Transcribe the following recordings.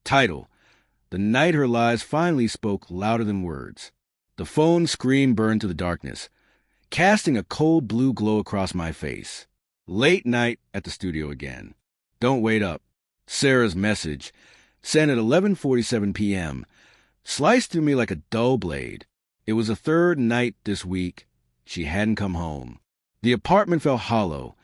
Title: The night her lies finally spoke louder than words. The phone screen burned to the darkness, casting a cold blue glow across my face. Late night at the studio again. Don't wait up. Sarah's message, sent at 11:47 p.m., sliced through me like a dull blade. It was the third night this week she hadn't come home. The apartment felt hollow,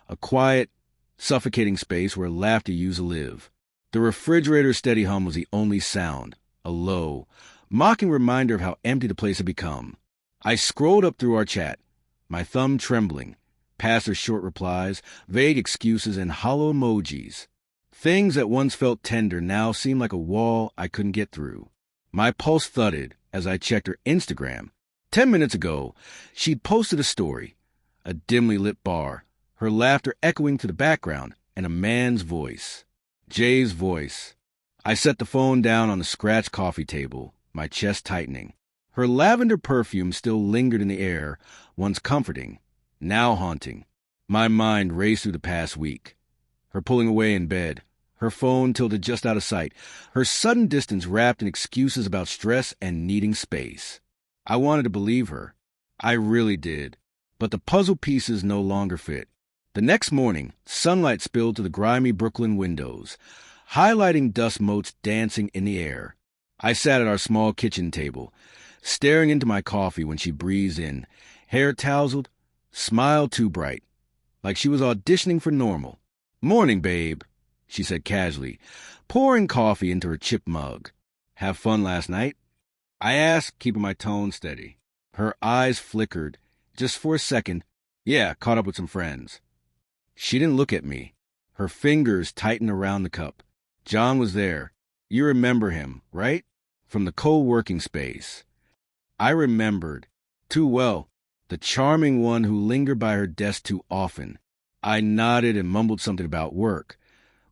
a quiet, suffocating space where laughter used to live. The refrigerator's steady hum was the only sound, a low, mocking reminder of how empty the place had become. I scrolled up through our chat, my thumb trembling, past her short replies, vague excuses, and hollow emojis. Things that once felt tender now seemed like a wall I couldn't get through. My pulse thudded as I checked her Instagram. 10 minutes ago, she'd posted a story, a dimly lit bar, her laughter echoing to the background, and a man's voice. Jay's voice. I set the phone down on the scratched coffee table, my chest tightening. Her lavender perfume still lingered in the air, once comforting, now haunting. My mind raced through the past week. Her pulling away in bed, her phone tilted just out of sight, her sudden distance wrapped in excuses about stress and needing space. I wanted to believe her. I really did. But the puzzle pieces no longer fit. The next morning, sunlight spilled to the grimy Brooklyn windows, highlighting dust motes dancing in the air. I sat at our small kitchen table, staring into my coffee when she breezed in, hair tousled, smile too bright, like she was auditioning for normal. "Morning, babe," she said casually, pouring coffee into her chipped mug. "Have fun last night?" I asked, keeping my tone steady. Her eyes flickered, just for a second. "Yeah, caught up with some friends." She didn't look at me. Her fingers tightened around the cup. "John was there. You remember him, right? From the co-working space." I remembered. Too well. The charming one who lingered by her desk too often. I nodded and mumbled something about work.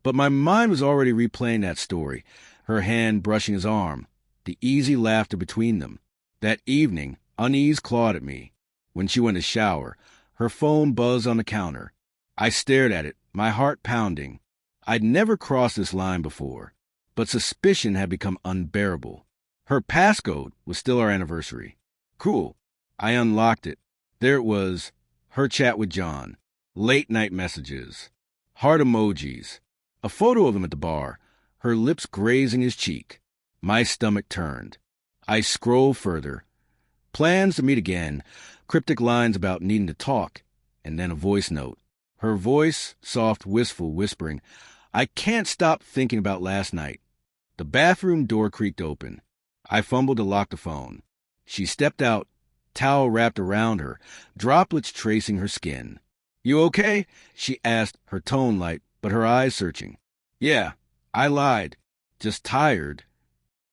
But my mind was already replaying that story, her hand brushing his arm, the easy laughter between them. That evening, unease clawed at me. When she went to shower, her phone buzzed on the counter. I stared at it, my heart pounding. I'd never crossed this line before, but suspicion had become unbearable. Her passcode was still our anniversary. Cool. I unlocked it. There it was, her chat with John. Late-night messages. Heart emojis. A photo of them at the bar, her lips grazing his cheek. My stomach turned. I scrolled further. Plans to meet again, cryptic lines about needing to talk, and then a voice note. Her voice, soft, wistful, whispering, "I can't stop thinking about last night." The bathroom door creaked open. I fumbled to lock the phone. She stepped out, towel wrapped around her, droplets tracing her skin. "You okay?" she asked, her tone light, but her eyes searching. "Yeah, I lied. Just tired."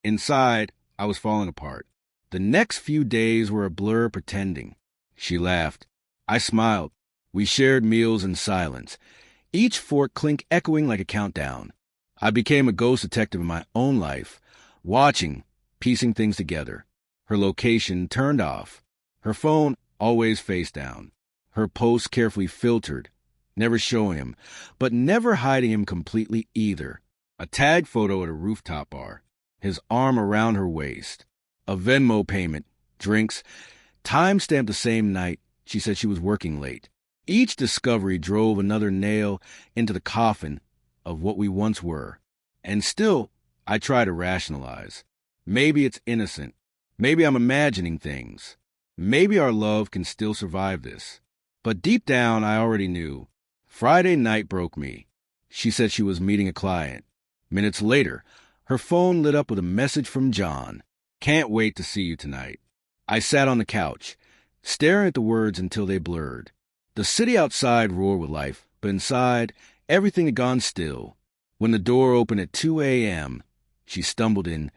Inside, I was falling apart. The next few days were a blur pretending. She laughed. I smiled. We shared meals in silence, each fork clink echoing like a countdown. I became a ghost detective in my own life, watching, piecing things together. Her location turned off. Her phone always face down. Her posts carefully filtered, never showing him, but never hiding him completely either. A tag photo at a rooftop bar, his arm around her waist. A Venmo payment, drinks, time-stamped the same night she said she was working late. Each discovery drove another nail into the coffin of what we once were. And still, I try to rationalize. Maybe it's innocent. Maybe I'm imagining things. Maybe our love can still survive this. But deep down, I already knew. Friday night broke me. She said she was meeting a client. Minutes later, her phone lit up with a message from John. "Can't wait to see you tonight." I sat on the couch, staring at the words until they blurred. The city outside roared with life, but inside, everything had gone still. When the door opened at 2 a.m., she stumbled in,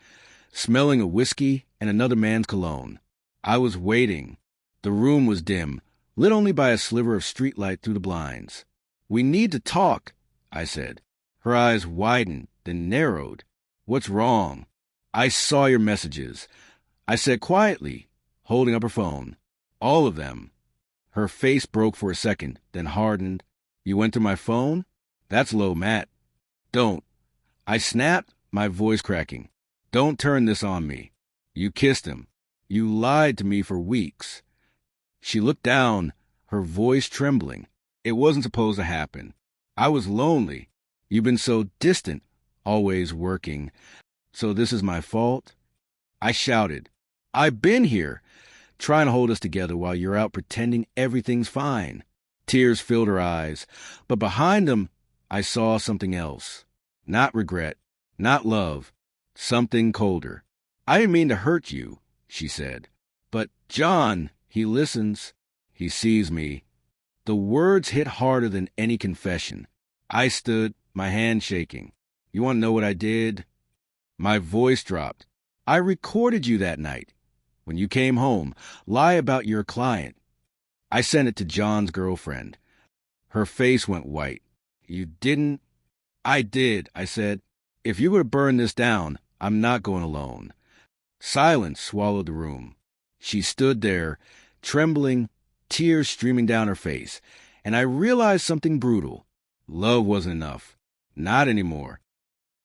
smelling of whiskey and another man's cologne. I was waiting. The room was dim, lit only by a sliver of streetlight through the blinds. "We need to talk," I said. Her eyes widened, then narrowed. "What's wrong?" "I saw your messages," I said quietly, holding up her phone. "All of them." Her face broke for a second, then hardened. "You went through my phone? That's low, Matt." "Don't." I snapped, my voice cracking. Don't turn this on me. You kissed him. You lied to me for weeks. She looked down, her voice trembling. It wasn't supposed to happen. I was lonely. You've been so distant, always working. So this is my fault? I shouted. I've been here, trying to hold us together while you're out pretending everything's fine. Tears filled her eyes, but behind them, I saw something else. Not regret, not love, something colder. I didn't mean to hurt you, she said. But John, he listens. He sees me. The words hit harder than any confession. I stood, my hand shaking. You want to know what I did? My voice dropped. I recorded you that night. When you came home, lie about your client. I sent it to John's girlfriend. Her face went white. You didn't? I did, I said. If you were to burn this down, I'm not going alone. Silence swallowed the room. She stood there, trembling, tears streaming down her face, and I realized something brutal. Love wasn't enough. Not anymore.